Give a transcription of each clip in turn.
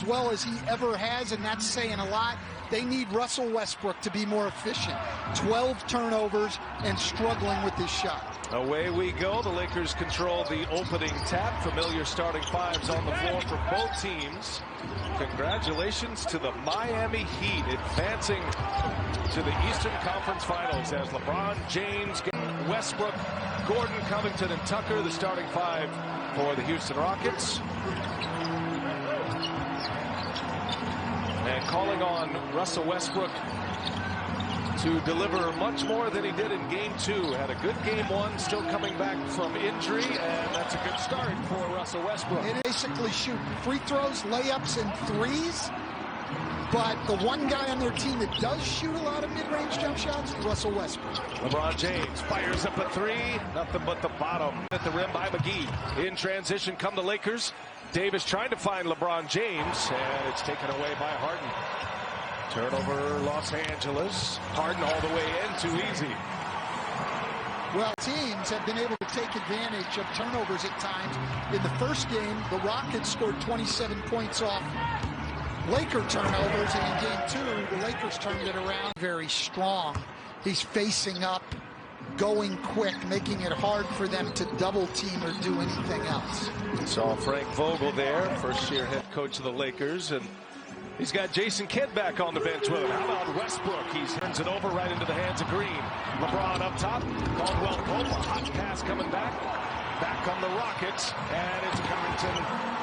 well as he ever has, and that's saying a lot. They need Russell Westbrook to be more efficient. 12 turnovers and struggling with his shot. Away we go. The Lakers control the opening tap. Familiar starting fives on the floor for both teams. Congratulations to the Miami Heat advancing to the Eastern Conference Finals as LeBron James, Westbrook, Gordon, Covington, and Tucker, the starting five for the Houston Rockets. And calling on Russell Westbrook to deliver much more than he did in Game 2. Had a good Game 1, still coming back from injury, and that's a good start for Russell Westbrook. They basically shoot free throws, layups, and threes. But the one guy on their team that does shoot a lot of mid-range jump shots is Russell Westbrook. LeBron James fires up a three. Nothing but the bottom at the rim by McGee. In transition come the Lakers. Davis trying to find LeBron James, and it's taken away by Harden. Turnover, Los Angeles. Harden all the way in, too easy. Well, teams have been able to take advantage of turnovers at times. In the first game, the Rockets scored 27 points off Laker turnovers, and in Game 2, the Lakers turned it around. Very strong. He's facing up, going quick, making it hard for them to double team or do anything else. Saw Frank Vogel there, first-year head coach of the Lakers, and he's got Jason Kidd back on the bench with him. How about Westbrook? He turns it over right into the hands of Green. LeBron up top. Caldwell Pope, a hot pass coming back. Back on the Rockets, and it's Covington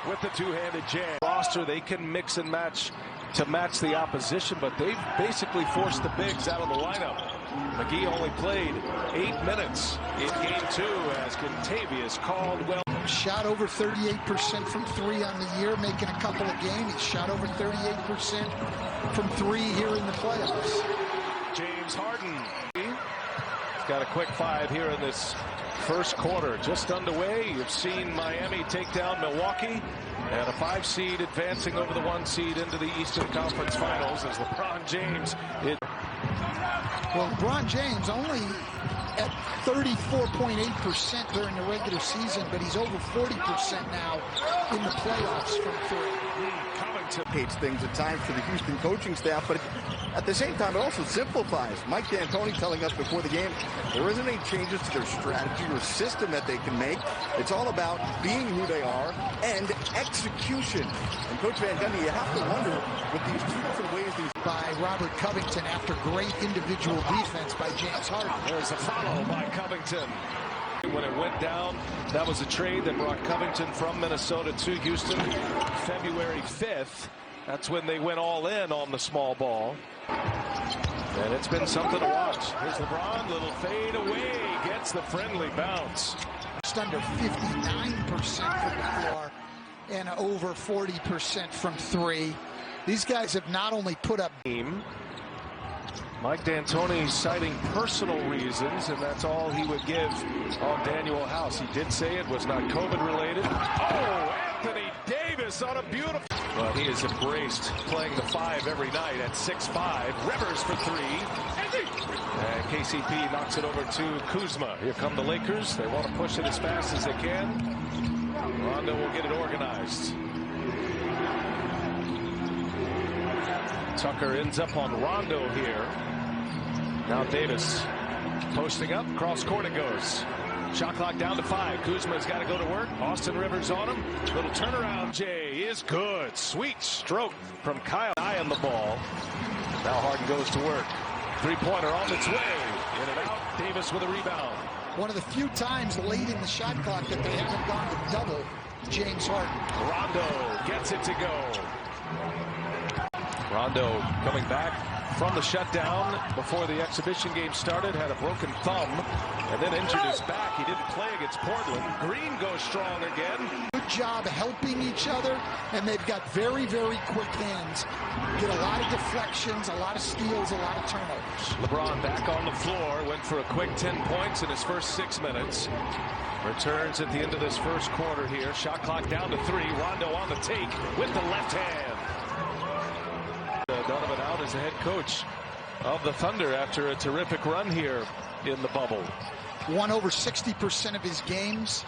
with the two-handed jam. Roster, they can mix and match to match the opposition, but they've basically forced the bigs out of the lineup. McGee only played 8 minutes in Game 2 as Kentavious Caldwell. Shot over 38% from three on the year, making a couple of games. He shot over 38% from three here in the playoffs. James Harden. He's got a quick five here in this first quarter. Just underway. You've seen Miami take down Milwaukee. And a 5 seed advancing over the 1 seed into the Eastern Conference Finals as LeBron James. Well, LeBron James only at 34.8% during the regular season, but he's over 40% now in the playoffs from three. Complicates things at times for the Houston coaching staff, but at the same time, it also simplifies. Mike D'Antoni telling us before the game, there isn't any changes to their strategy or system that they can make. It's all about being who they are and execution. And Coach Van Gundy, you have to wonder with these two different ways these by Robert Covington after great individual defense by James Harden. There's a follow by Covington. When it went down, that was a trade that brought Covington from Minnesota to Houston February 5th. That's when they went all in on the small ball. And it's been something to watch. Here's LeBron, little fade away, gets the friendly bounce. Just under 59% from the floor and over 40% from three. These guys have not only put up Mike D'Antoni citing personal reasons, and that's all he would give on Daniel House. He did say it was not COVID related. Oh, Anthony Davis on a beautiful. But he has embraced playing the 5 every night at 6'5". Rivers for 3. And KCP knocks it over to Kuzma. Here come the Lakers. They want to push it as fast as they can. Rondo will get it organized. Tucker ends up on Rondo here. Now Davis posting up, cross court it goes. Shot clock down to 5. Kuzma's got to go to work. Austin Rivers on him. Little turnaround. Jay is good. Sweet stroke from Kyle. Eye on the ball. Now Harden goes to work. Three-pointer on its way. In and out. Davis with a rebound. One of the few times late in the shot clock that they haven't gone to double James Harden. Rondo gets it to go. Rondo coming back from the shutdown before the exhibition game started, had a broken thumb and then injured his back. He didn't play against Portland. Green goes strong again. Good job helping each other, and they've got very, very quick hands. Get a lot of deflections, a lot of steals, a lot of turnovers. LeBron back on the floor, went for a quick 10 points in his first 6 minutes. Returns at the end of this first quarter here. Shot clock down to 3. Rondo on the take with the left hand. Donovan out as the head coach of the Thunder after a terrific run here in the bubble. won over 60% of his games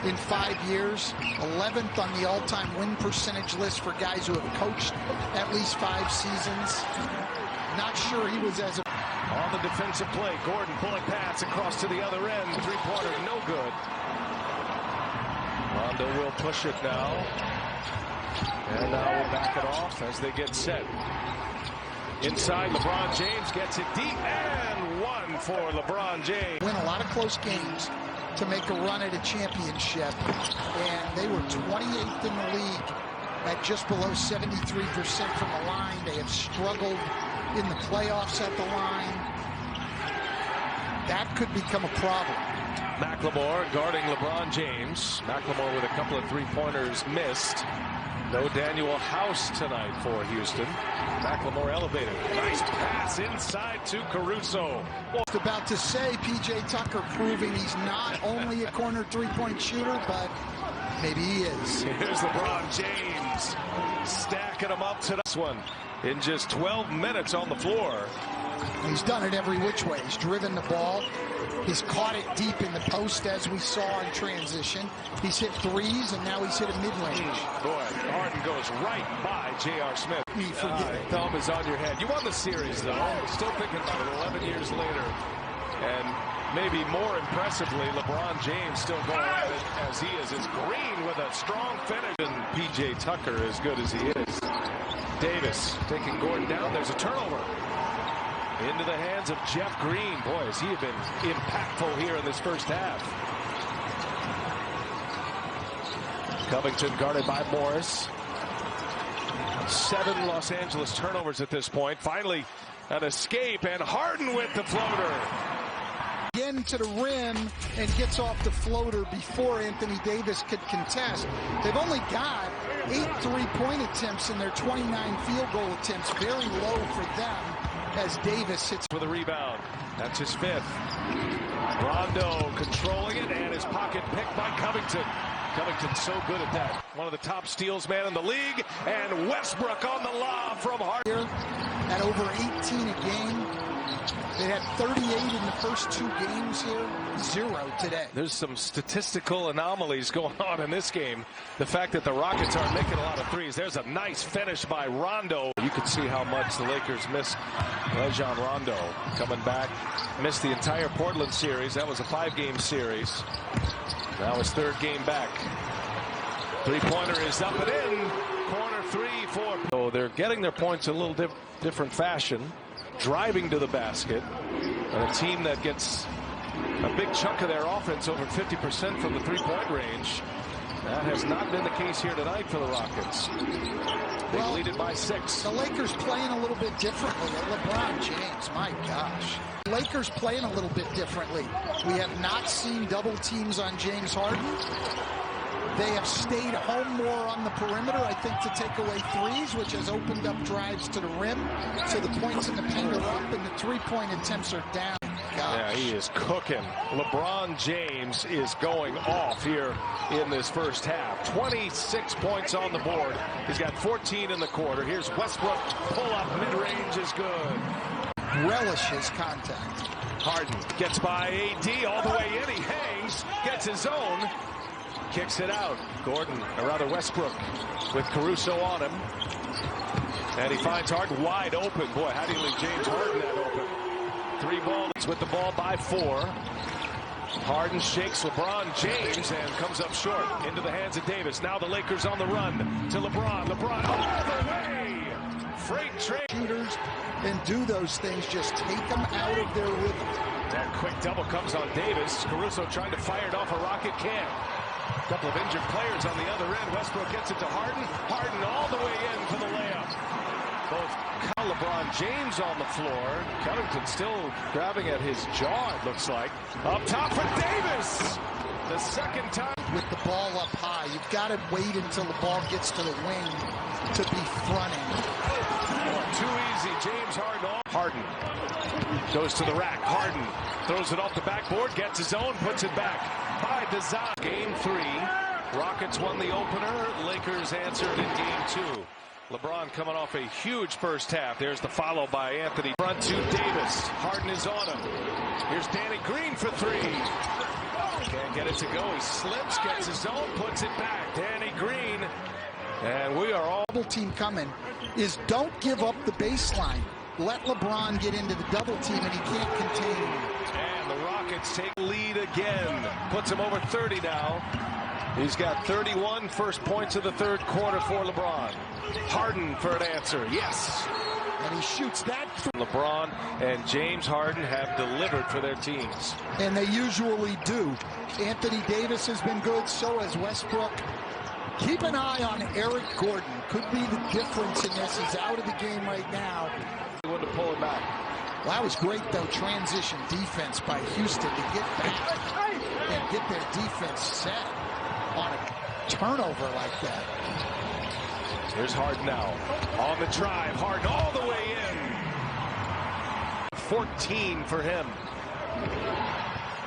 in 5 years, 11th on the all-time win percentage list for guys who have coached at least 5 seasons. Not sure he was as a... On the defensive play, Gordon pulling pass across to the other end. Three-pointer, no good. Rondo will push it now. And now we'll back it off as they get set. Inside, LeBron James gets it deep, and one for LeBron James. Win a lot of close games to make a run at a championship, and they were 28th in the league at just below 73% from the line. They have struggled in the playoffs at the line. That could become a problem. McLemore guarding LeBron James. McLemore with a couple of three-pointers missed. No Daniel House tonight for Houston. McLemore elevated. Nice pass inside to Caruso. Just about to say, P.J. Tucker proving he's not only a corner three-point shooter, but maybe he is. Here's LeBron James stacking them up to this one in just 12 minutes on the floor. He's done it every which way. He's driven the ball. He's caught it deep in the post, as we saw in transition. He's hit threes, and now he's hit a mid-range. Boy, Harden goes right by J.R. Smith. Thumb is on your head. You won the series, though. Still thinking about it 11 years later. And maybe more impressively, LeBron James still going at it as he is. It's Green with a strong finish. And P.J. Tucker as good as he is. Davis taking Gordon down. There's a turnover. Into the hands of Jeff Green. Boy, has he been impactful here in this first half. Covington guarded by Morris. 7 Los Angeles turnovers at this point. Finally, an escape, and Harden with the floater. Again to the rim and gets off the floater before Anthony Davis could contest. They've only got 8 three-point attempts in their 29 field goal attempts. Very low for them. As Davis hits for the rebound. That's his 5th. Rondo controlling it, and his pocket picked by Covington. Covington's so good at that. One of the top steals man in the league, and Westbrook on the lob from Harden. At over 18 a game. They had 38 in the first 2 games here, 0 today. There's some statistical anomalies going on in this game. The fact that the Rockets aren't making a lot of threes. There's a nice finish by Rondo. You can see how much the Lakers missed Rajon Rondo coming back. Missed the entire Portland series. That was a 5-game series. Now his 3rd game back. Three-pointer is up and in. Corner 3 for. So they're getting their points in a little different fashion. Driving to the basket, and a team that gets a big chunk of their offense, over 50% from the three-point range. That has not been the case here tonight for the Rockets. They lead it by 6. The Lakers playing a little bit differently. LeBron James, my gosh. Lakers playing a little bit differently. We have not seen double teams on James Harden. They have stayed home more on the perimeter, I think, to take away threes, which has opened up drives to the rim. So the points in the paint are up, and the three-point attempts are down. Gosh. Yeah, he is cooking. LeBron James is going off here in this first half. 26 points on the board. He's got 14 in the quarter. Here's Westbrook. Pull-up mid-range is good. Relishes contact. Harden gets by AD all the way in. He hangs, gets his own. Kicks it out. Gordon, or rather Westbrook, with Caruso on him. And he finds Harden wide open. Boy, how do you leave James Harden that open? 3 balls with the ball by 4. Harden shakes LeBron James and comes up short into the hands of Davis. Now the Lakers on the run to LeBron. LeBron all the way. Freight train. Shooters and do those things. Just take them out of their rhythm. That quick double comes on Davis. Caruso trying to fire it off a Rocket can. A couple of injured players on the other end. Westbrook gets it to Harden. Harden all the way in for the layup. Both LeBron James on the floor. Covington still grabbing at his jaw, it looks like. Up top for Davis. The second time. With the ball up high, you've got to wait until the ball gets to the wing to be fronting. Oh, too easy. James Harden. Harden goes to the rack. Harden throws it off the backboard, gets his own, puts it back. By design. Game 3. Rockets won the opener. Lakers answered in Game 2. LeBron coming off a huge first half. There's the follow by Anthony. Front to Davis. Harden is on him. Here's Danny Green for three. Can't get it to go. He slips, gets his own, puts it back. Danny Green. And we are all... Double team coming is don't give up the baseline. Let LeBron get into the double team and he can't contain. And the Rockets take lead again. Puts him over 30 now. He's got 31 first points of the third quarter for LeBron. Harden for an answer. Yes. And he shoots that. LeBron and James Harden have delivered for their teams. And they usually do. Anthony Davis has been good. So has Westbrook. Keep an eye on Eric Gordon. Could be the difference in this. He's out of the game right now. He wanted to pull it back. Well, that was great, though, transition defense by Houston to get back and get their defense set on a turnover like that. Here's Harden now. On the drive. Harden all the way in. 14 for him.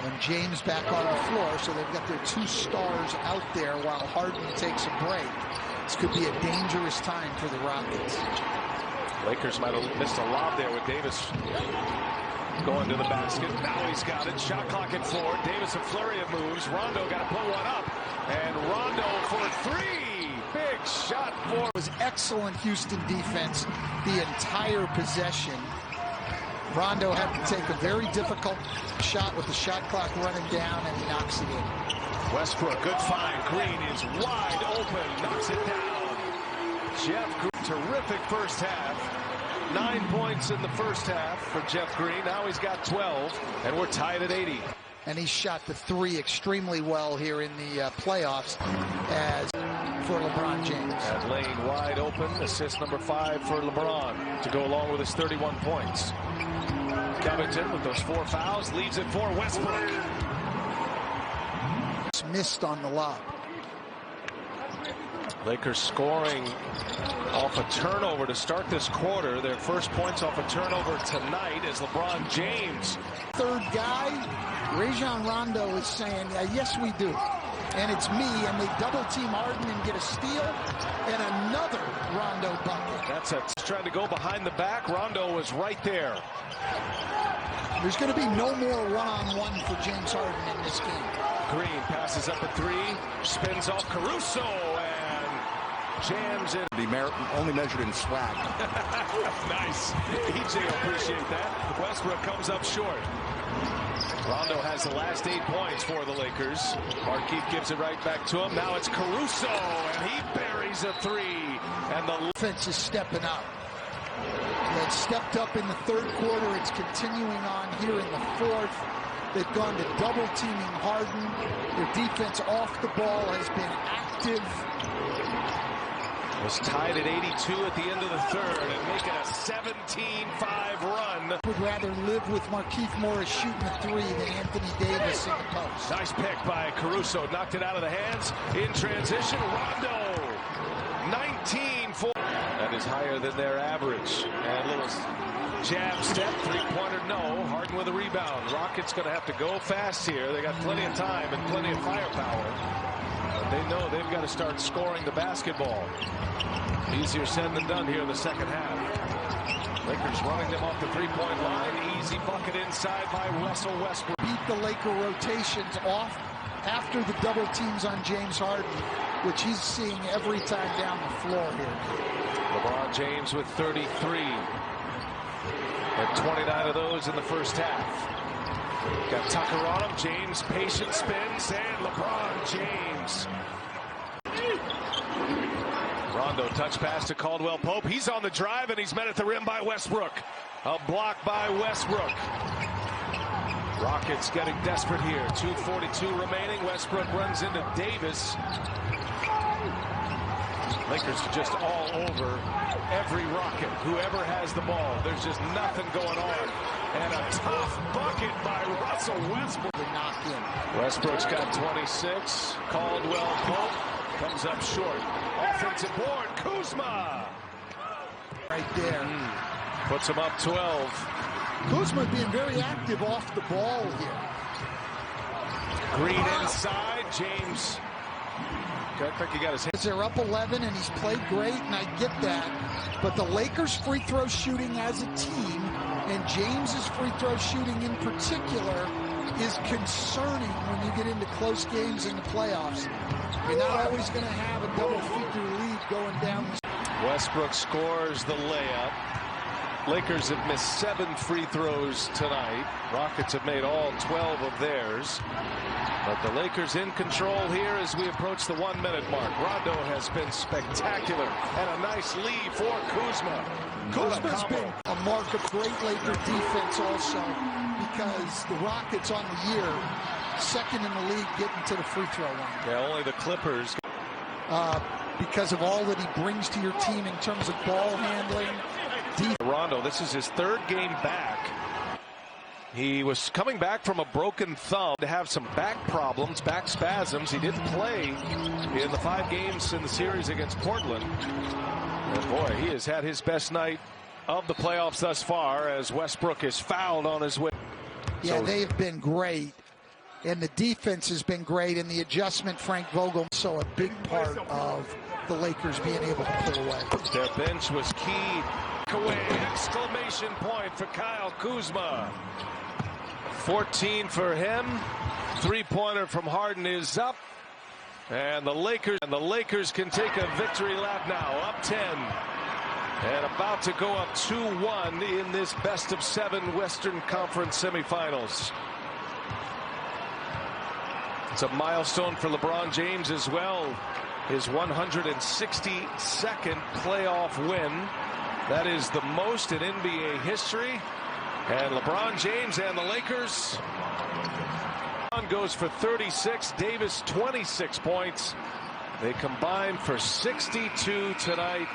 And James back on the floor, so they've got their two stars out there while Harden takes a break. This could be a dangerous time for the Rockets. Lakers might have missed a lob there with Davis going to the basket. Now he's got it. Shot clock at 4. Davis a flurry of moves. Rondo got to put one up. And Rondo for three. Big shot for... It was excellent Houston defense the entire possession. Rondo had to take a very difficult shot with the shot clock running down, and he knocks it in. Westbrook, good find. Green is wide open. Knocks it down. Jeff Green, terrific first half. 9 points in the first half for Jeff Green. Now he's got 12, and we're tied at 80. And he shot the three extremely well here in the playoffs as for LeBron James. That lane wide open. Assist number 5 for LeBron to go along with his 31 points. Covington with those 4 fouls leaves it for Westbrook. Missed on the lob. Lakers scoring off a turnover to start this quarter. Their first points off a turnover tonight is LeBron James. Third guy, Rajon Rondo is saying, yes, we do. And it's me, and they double team Harden and get a steal and another Rondo bucket. That's trying to go behind the back. Rondo was right there. There's going to be no more one-on-one for James Harden in this game. Green passes up a 3, spins off Caruso, and jams in. Only measured in swag. Nice. EJ will appreciate that. Westbrook comes up short. Rondo has the last 8 points for the Lakers. Markieff gives it right back to him. Now it's Caruso, and he buries a 3. And the defense is stepping up. It stepped up in the third quarter. It's continuing on here in the fourth. They've gone to double teaming Harden. Their defense off the ball has been active. Was tied at 82 at the end of the third and making a 17-5 run. Would rather live with Markieff Morris shooting a 3 than Anthony Davis in the post. Nice pick by Caruso. Knocked it out of the hands. In transition, Rondo. 19-4. That is higher than their average. And a little jab step. Three-pointer, no. Harden with a rebound. Rockets going to have to go fast here. They got plenty of time and plenty of firepower. But they know they've got to start scoring the basketball. Easier said than done here in the second half. Lakers running them off the three-point line. Easy bucket inside by Russell Westbrook. Beat the Laker rotations off after the double teams on James Harden, which he's seeing every time down the floor here. LeBron James with 33. And 29 of those in the first half. Got Tucker on him. James patient spins, and LeBron James. Rondo touch pass to Caldwell Pope. He's on the drive, and he's met at the rim by Westbrook. A block by Westbrook. Rockets getting desperate here. 2:42 remaining. Westbrook runs into Davis. Lakers are just all over every Rocket. Whoever has the ball, there's just nothing going on. And a tough bucket by Russell Westbrook. The knock in. Westbrook's got 26. Caldwell Pope comes up short. Offensive board. Kuzma. Right there. Puts him up 12. Kuzma being very active off the ball here. Green inside. James. I think he got his hands. They're up 11, and he's played great, and I get that. But the Lakers' free throw shooting as a team And James's free throw shooting in particular is concerning when you get into close games in the playoffs. You're not always going to have a double-figure lead going down. Westbrook scores the layup. Lakers have missed 7 free throws tonight. Rockets have made all 12 of theirs. But the Lakers in control here as we approach the 1-minute mark. Rondo has been spectacular and a nice lead for Kuzma. Kuzma's been a mark of great Laker defense also, because the Rockets on the year, second in the league getting to the free throw line. Yeah, only the Clippers. Because of all that he brings to your team in terms of ball handling. Rondo, this is his 3rd game back. He was coming back from a broken thumb to have some back problems, back spasms. He didn't play in the 5 games in the series against Portland. And boy, he has had his best night of the playoffs thus far as Westbrook is fouled on his way. Yeah, they've been great. And the defense has been great. And the adjustment, Frank Vogel, so a big part of the Lakers being able to pull away. Their bench was key. Away, exclamation point for Kyle Kuzma. 14 for him. 3-pointer from Harden is up. And the Lakers can take a victory lap now, up 10. And about to go up 2-1 in this best-of-7 Western Conference semifinals. It's a milestone for LeBron James as well. His 162nd playoff win. That is the most in NBA history. And LeBron James and the Lakers goes for 36. Davis 26 points. They combine for 62 tonight.